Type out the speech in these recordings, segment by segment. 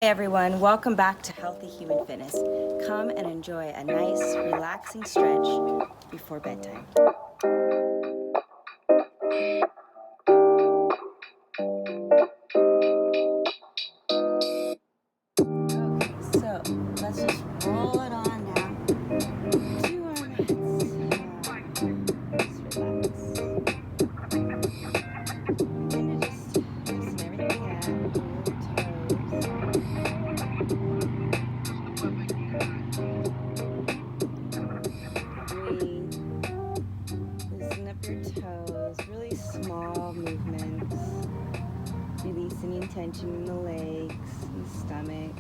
Hey everyone, welcome back to Healthy Human Fitness. Come and enjoy a nice, relaxing stretch before bedtime. Okay, so let's just roll it on down to our mats. Just relax. And just loosen everything you can, your toes. Breathe. Loosen up your toes. Really small movements. Release any tension in the legs and stomach.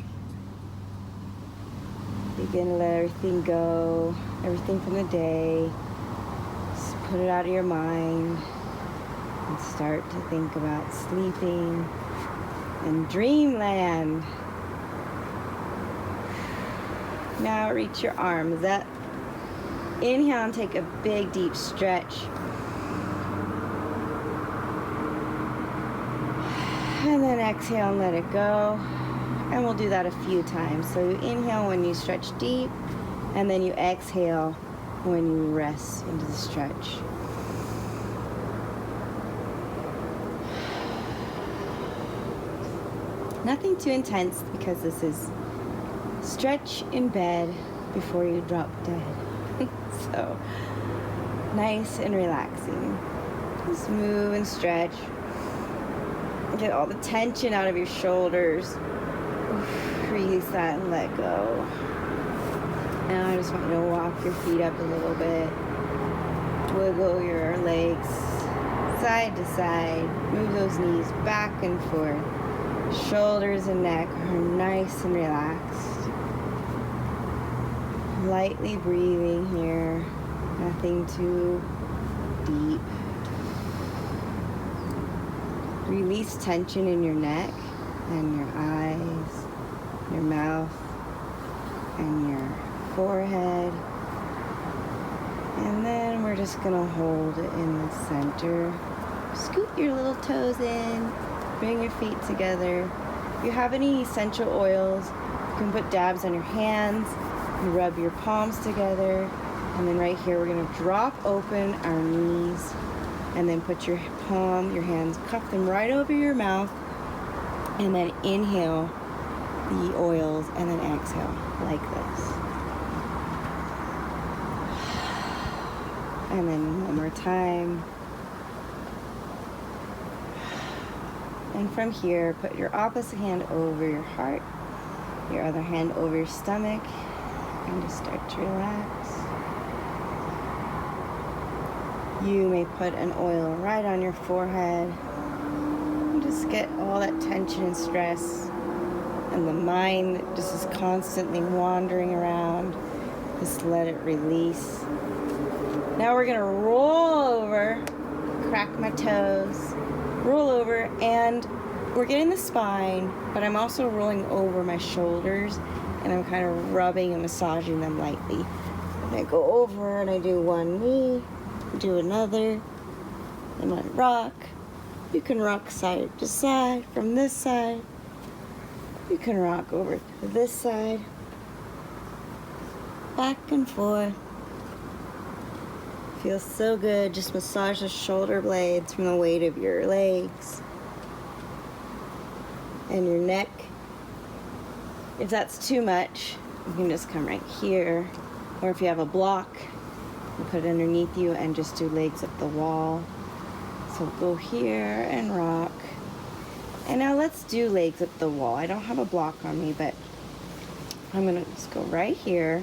Begin to let everything go, everything from the day. Just put it out of your mind and start to think about sleeping in dreamland. Now reach your arms up. Inhale and take a big deep stretch. And then exhale and let it go. And we'll do that a few times. So you inhale when you stretch deep, and then you exhale when you rest into the stretch. Nothing too intense because this is stretch in bed before you drop dead. So nice and relaxing. Just move and stretch. Get all the tension out of your shoulders. Release that and let go. Now I just want you to walk your feet up a little bit. Wiggle your legs side to side. Move those knees back and forth. Shoulders and neck are nice and relaxed. Lightly breathing here. Nothing too deep. Release tension in your neck and your eyes, your mouth, and your forehead. And then we're just gonna hold it in the center. Scoot your little toes in, bring your feet together. If you have any essential oils, you can put dabs on your hands, you rub your palms together, and then right here we're gonna drop open our knees, and then put your palm, your hands, cup them right over your mouth, and then inhale the oils, and then exhale like this. And then one more time. And from here, put your opposite hand over your heart, your other hand over your stomach, and just start to relax. You may put an oil right on your forehead and just get all that tension and stress and the mind that just is constantly wandering around. Just let it release. Now we're gonna roll over, crack my toes, roll over, and we're getting the spine, but I'm also rolling over my shoulders, and I'm kind of rubbing and massaging them lightly. And I go over and I do one knee, do another, and I rock. You can rock side to side from this side. You can rock over to this side, back and forth. Feels so good. Just massage the shoulder blades from the weight of your legs and your neck. If that's too much, you can just come right here, or if you have a block, you put it underneath you and just do legs up the wall. So go here and rock. And now let's do legs up the wall. I don't have a block on me, but I'm gonna just go right here,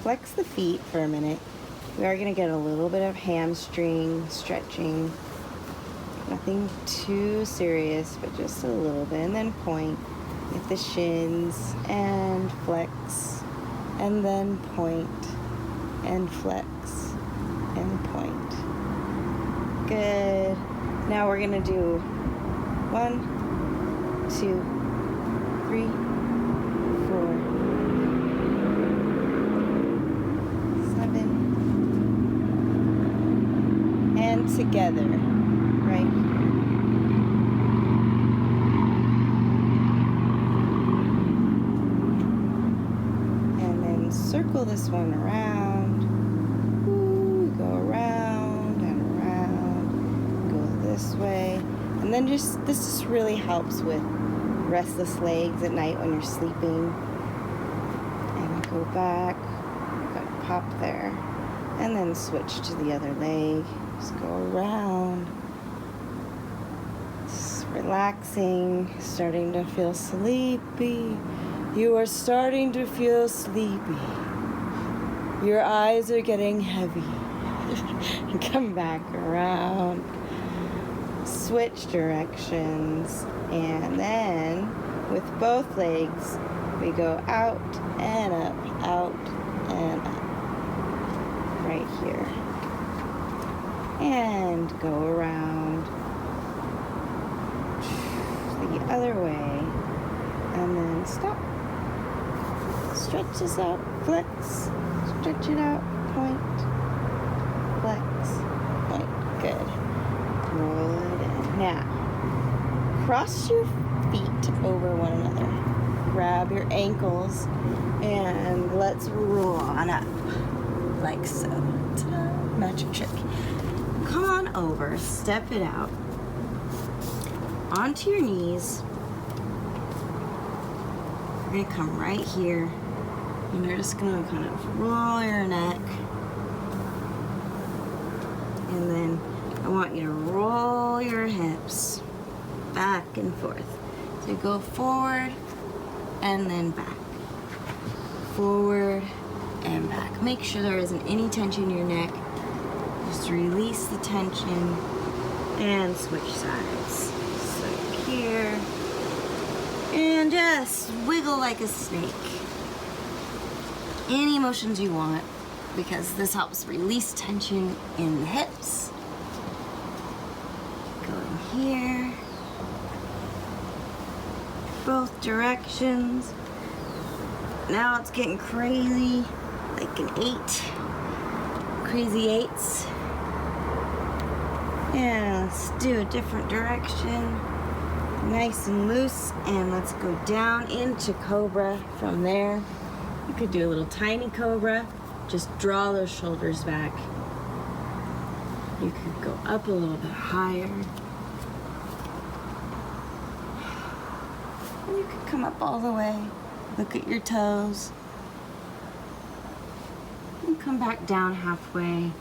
flex the feet for a minute. We are gonna get a little bit of hamstring stretching. Nothing too serious, but just a little bit. And then point with the shins and flex, and then point and flex and point. Good. Now we're gonna do 1, 2, 3, 4, 7, and together, right? circle this one around. Ooh, go around and around. Go this way. And then this just really helps with restless legs at night when you're sleeping. And go back, pop there. And then switch to the other leg. Just go around. Just relaxing, starting to feel sleepy. You are starting to feel sleepy. Your eyes are getting heavy. Come back around. Switch directions. And then with both legs, we go out and up, out and up. Right here. And go around the other way. And then stop. Stretch this out, flex, stretch it out, point, flex, point. Good. Roll it in. Now, cross your feet over one another. Grab your ankles and let's roll on up. Like so. Ta-da. Magic trick. Come on over, step it out. Onto your knees. You're gonna come right here. And you're just gonna kind of roll your neck. And then I want you to roll your hips back and forth. So go forward and then back. Forward and back. Make sure there isn't any tension in your neck. Just release the tension and switch sides. So here. And just wiggle like a snake. Any motions you want, because this helps release tension in the hips. Go in here. Both directions. Now it's getting crazy, like an 8. Crazy 8s. And let's do a different direction. Nice and loose, and let's go down into Cobra from there. You could do a little tiny Cobra. Just draw those shoulders back. You could go up a little bit higher. And you could come up all the way. Look at your toes. And come back down halfway.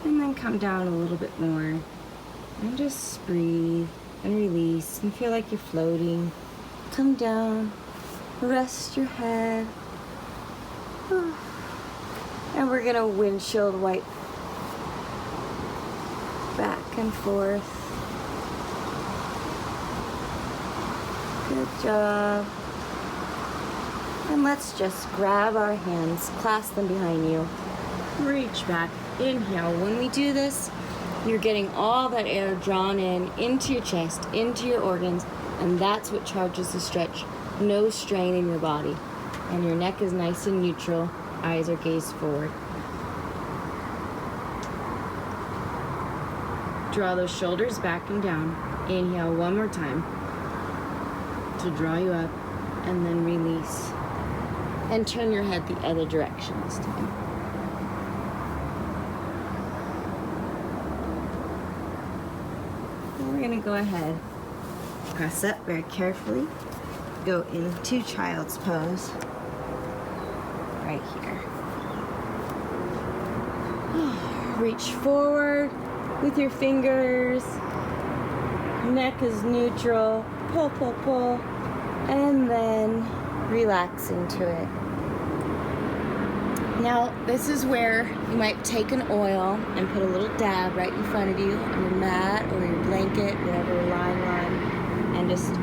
And then come down a little bit more. And just breathe and release and feel like you're floating. Come down. Rest your head. And we're gonna windshield wipe back and forth. Good job. And let's just grab our hands, clasp them behind you. Reach back, inhale. When we do this, you're getting all that air drawn in into your chest, into your organs, and that's what charges the stretch. No strain in your body. And your neck is nice and neutral. Eyes are gazed forward. Draw those shoulders back and down. Inhale one more time to draw you up, and then release. And turn your head the other direction this time. And we're gonna go ahead, press up very carefully. Go into child's pose right here. Reach forward with your fingers. Neck is neutral. Pull, pull, pull. And then relax into it. Now, this is where you might take an oil and put a little dab right in front of you on your mat or your blanket, whatever you're lying on, and just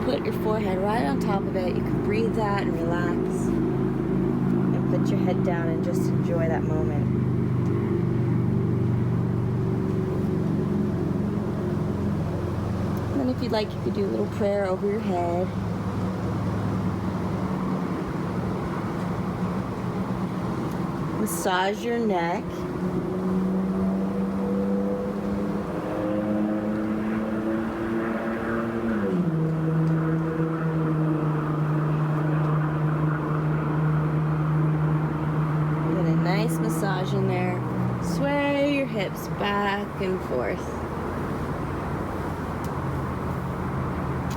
put your forehead right on top of it. You can breathe that and relax. And put your head down and just enjoy that moment. And then if you'd like, you could do a little prayer over your head. Massage your neck. back and forth.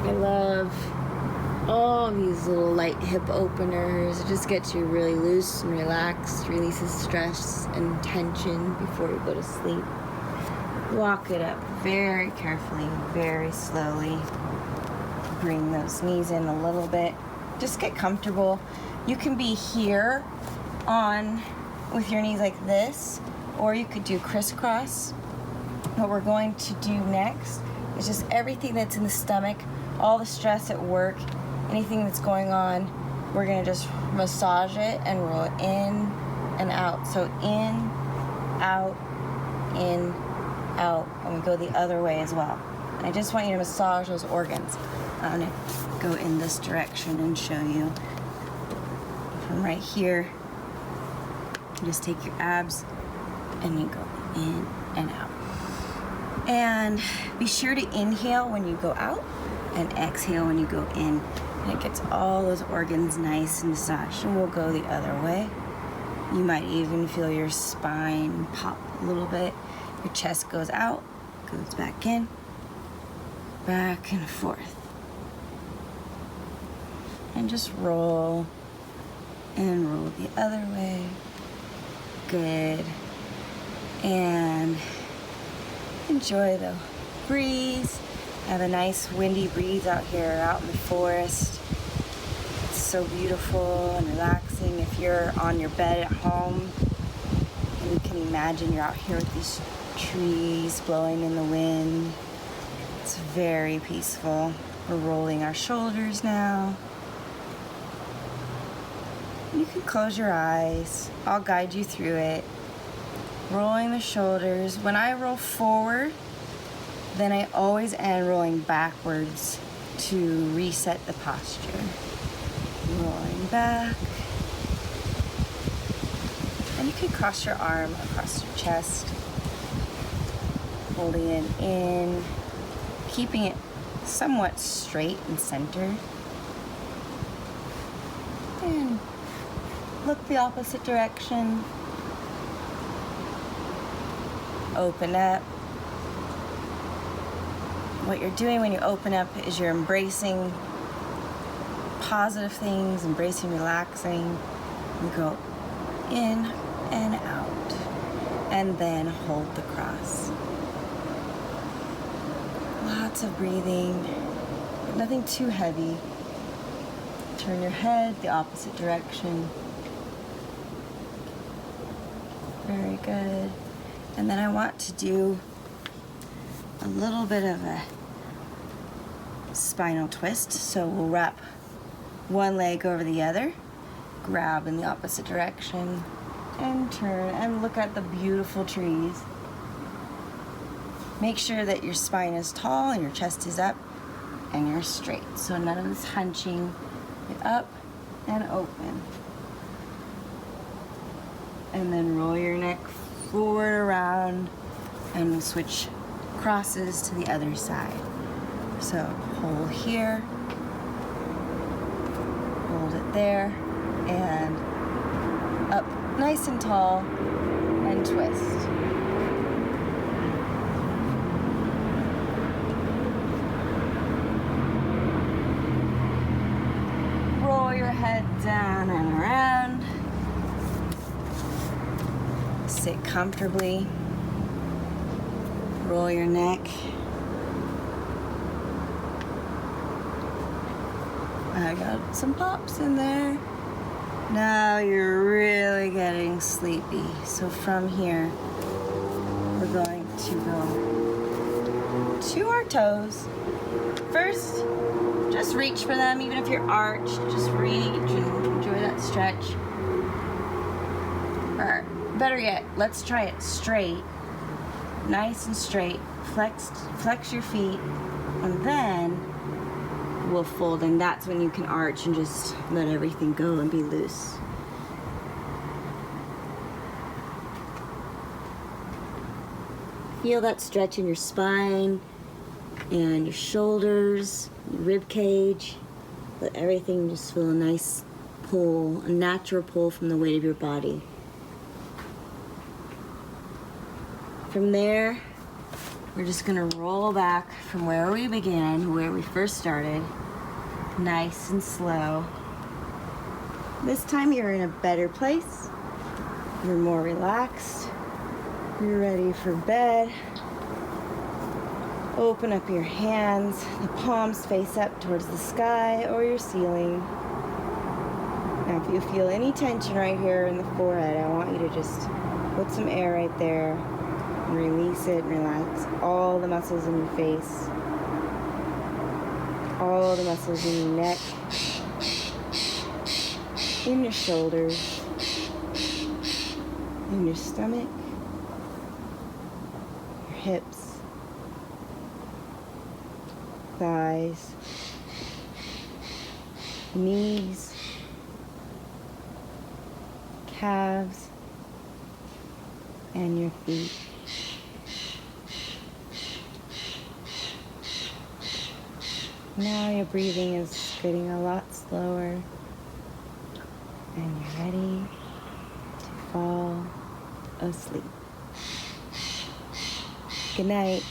I love all these little light hip openers. It just gets you really loose and relaxed, releases stress and tension before you go to sleep. Walk it up very carefully, very slowly. Bring those knees in a little bit. Just get comfortable. You can be here on with your knees like this, or you could do crisscross. What we're going to do next is just everything that's in the stomach, all the stress at work, anything that's going on, we're gonna just massage it and roll it in and out. So in, out, and we go the other way as well. And I just want you to massage those organs. I'm gonna go in this direction and show you from right here. You just take your abs and you go in and out. And be sure to inhale when you go out and exhale when you go in. And it gets all those organs nice and massaged. And we'll go the other way. You might even feel your spine pop a little bit. Your chest goes out, goes back in, back and forth. And just roll and roll the other way. Good. And enjoy the breeze. Have a nice windy breeze out here, out in the forest. It's so beautiful and relaxing. If you're on your bed at home, and you can imagine you're out here with these trees blowing in the wind. It's very peaceful. We're rolling our shoulders now. You can close your eyes. I'll guide you through it. Rolling the shoulders. When I roll forward, then I always end rolling backwards to reset the posture. Rolling back. And you can cross your arm across your chest. Holding it in. Keeping it somewhat straight and centered. And look the opposite direction. Open up. What you're doing when you open up is you're embracing positive things, embracing relaxing. You go in and out, and then hold the cross. Lots of breathing, but nothing too heavy. Turn your head the opposite direction. Very good. And then I want to do a little bit of a spinal twist. So we'll wrap one leg over the other, grab in the opposite direction, and turn and look at the beautiful trees. Make sure that your spine is tall and your chest is up and you're straight. So none of this hunching. Get up and open. And then roll your neck forward around and we'll switch crosses to the other side. So hold here, hold it there, and up nice and tall and twist. Roll your head down and around. Sit comfortably. Roll your neck. I got some pops in there. Now you're really getting sleepy. So from here, we're going to go to our toes. First, just reach for them, even if you're arched. Just reach and enjoy that stretch. Or better yet, let's try it straight. Nice and straight. Flex your feet, and then we'll fold, and that's when you can arch and just let everything go and be loose. Feel that stretch in your spine and your shoulders, your rib cage. Let everything just feel a nice pull, a natural pull from the weight of your body. From there, we're just gonna roll back from where we began, where we first started, nice and slow. This time you're in a better place. You're more relaxed. You're ready for bed. Open up your hands, the palms face up towards the sky or your ceiling. Now if you feel any tension right here in the forehead, I want you to just put some air right there and release it and relax all the muscles in your face, all the muscles in your neck, in your shoulders, in your stomach, your hips, thighs, knees, calves, and your feet. Now your breathing is getting a lot slower, and you're ready to fall asleep. Good night.